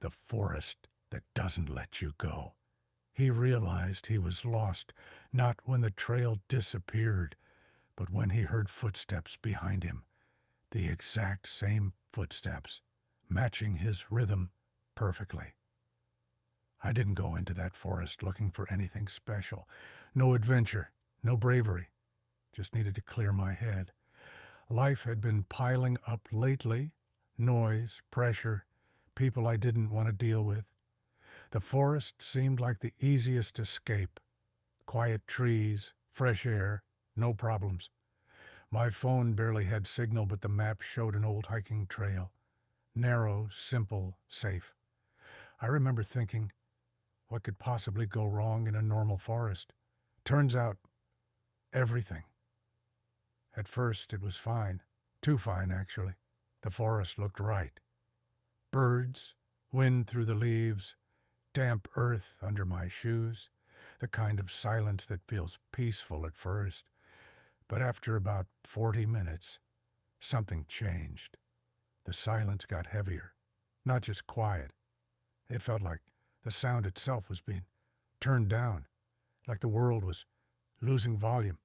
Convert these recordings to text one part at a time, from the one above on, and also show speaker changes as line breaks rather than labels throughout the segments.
The forest that doesn't let you go. He realized he was lost, not when the trail disappeared, but when he heard footsteps behind him. The exact same footsteps, matching his rhythm perfectly. I didn't go into that forest looking for anything special. No adventure, no bravery. Just needed to clear my head. Life had been piling up lately. Noise, pressure, people I didn't want to deal with. The forest seemed like the easiest escape. Quiet trees, fresh air, no problems. My phone barely had signal, but the map showed an old hiking trail. Narrow, simple, safe. I remember thinking, what could possibly go wrong in a normal forest? Turns out, everything. At first, it was fine. Too fine, actually. The forest looked right. Birds, wind through the leaves, damp earth under my shoes, the kind of silence that feels peaceful at first. But after about 40 minutes, something changed. The silence got heavier, not just quiet. It felt like the sound itself was being turned down, like the world was losing volume.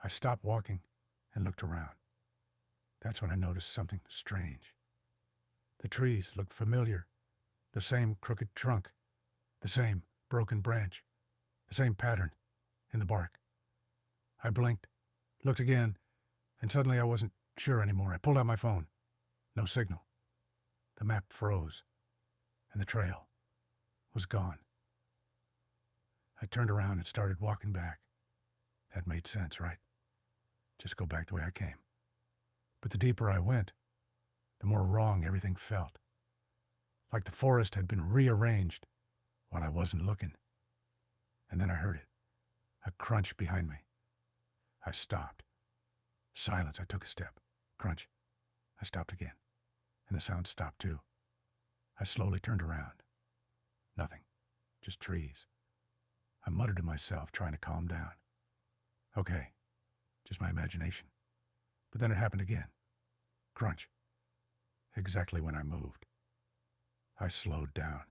I stopped walking and looked around. That's when I noticed something strange. The trees looked familiar. The same crooked trunk, the same broken branch, the same pattern in the bark. I blinked, looked again, and suddenly I wasn't sure anymore. I pulled out my phone. No signal. The map froze, and the trail was gone. I turned around and started walking back. That made sense, right? Just go back the way I came. But the deeper I went, the more wrong everything felt. Like the forest had been rearranged while I wasn't looking. And then I heard it, a crunch behind me. I stopped. Silence. I took a step. Crunch. I stopped again, and the sound stopped too. I slowly turned around. Nothing. Just trees. I muttered to myself, trying to calm down. Okay, just my imagination. But then it happened again. Crunch. Exactly when I moved. I slowed down,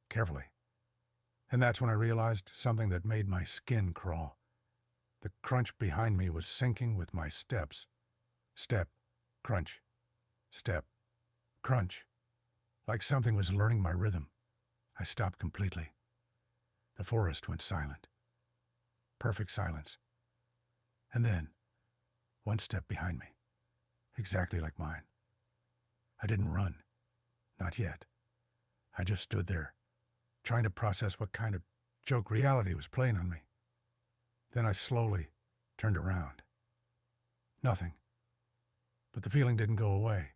carefully. And that's when I realized something that made my skin crawl. The crunch behind me was syncing with my steps. Step, crunch, step, crunch. Like something was learning my rhythm. I stopped completely. The forest went silent. Perfect silence. And then, one step behind me. Exactly like mine. I didn't run. Not yet. I just stood there, trying to process what kind of joke reality was playing on me. Then I slowly turned around. Nothing. But the feeling didn't go away.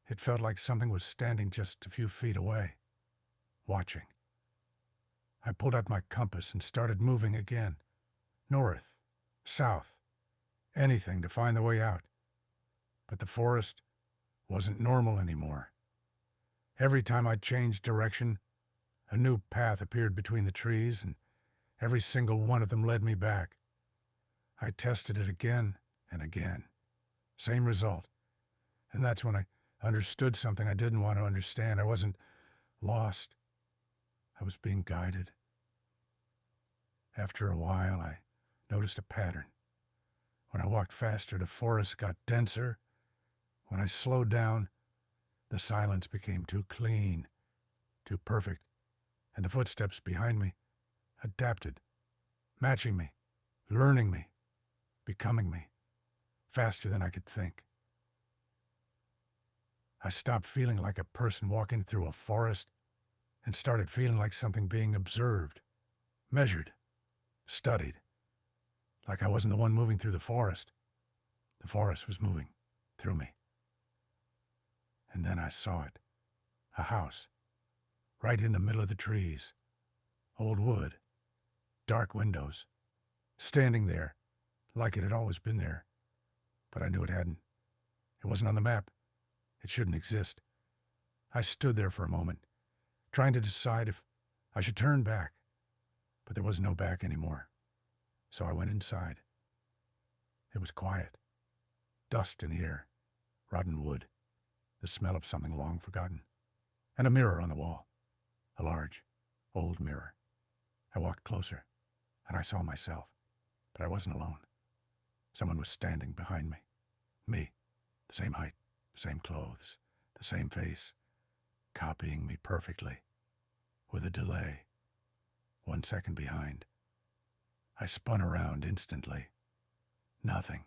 It felt like something was standing just a few feet away, watching. I pulled out my compass and started moving again. North, south, anything to find the way out. But the forest wasn't normal anymore. Every time I changed direction, a new path appeared between the trees, and every single one of them led me back. I tested it again and again. Same result. And that's when I understood something I didn't want to understand. I wasn't lost. I was being guided. After a while, I noticed a pattern. When I walked faster, the forest got denser. When I slowed down, the silence became too clean, too perfect, and the footsteps behind me adapted, matching me, learning me, becoming me, faster than I could think. I stopped feeling like a person walking through a forest and started feeling like something being observed, measured, studied, like I wasn't the one moving through the forest. The forest was moving through me. And then I saw it, a house, right in the middle of the trees, old wood, dark windows, standing there like it had always been there, but I knew it hadn't. It wasn't on the map. It shouldn't exist. I stood there for a moment, trying to decide if I should turn back, but there was no back anymore. So I went inside. It was quiet. Dust in the air, rotten wood, the smell of something long forgotten. and a mirror on the wall. A large, old mirror. I walked closer, and I saw myself, but I wasn't alone. Someone was standing behind me. Me, the same height, the same clothes, the same face, copying me perfectly, with a delay, 1 second behind. I spun around instantly. Nothing.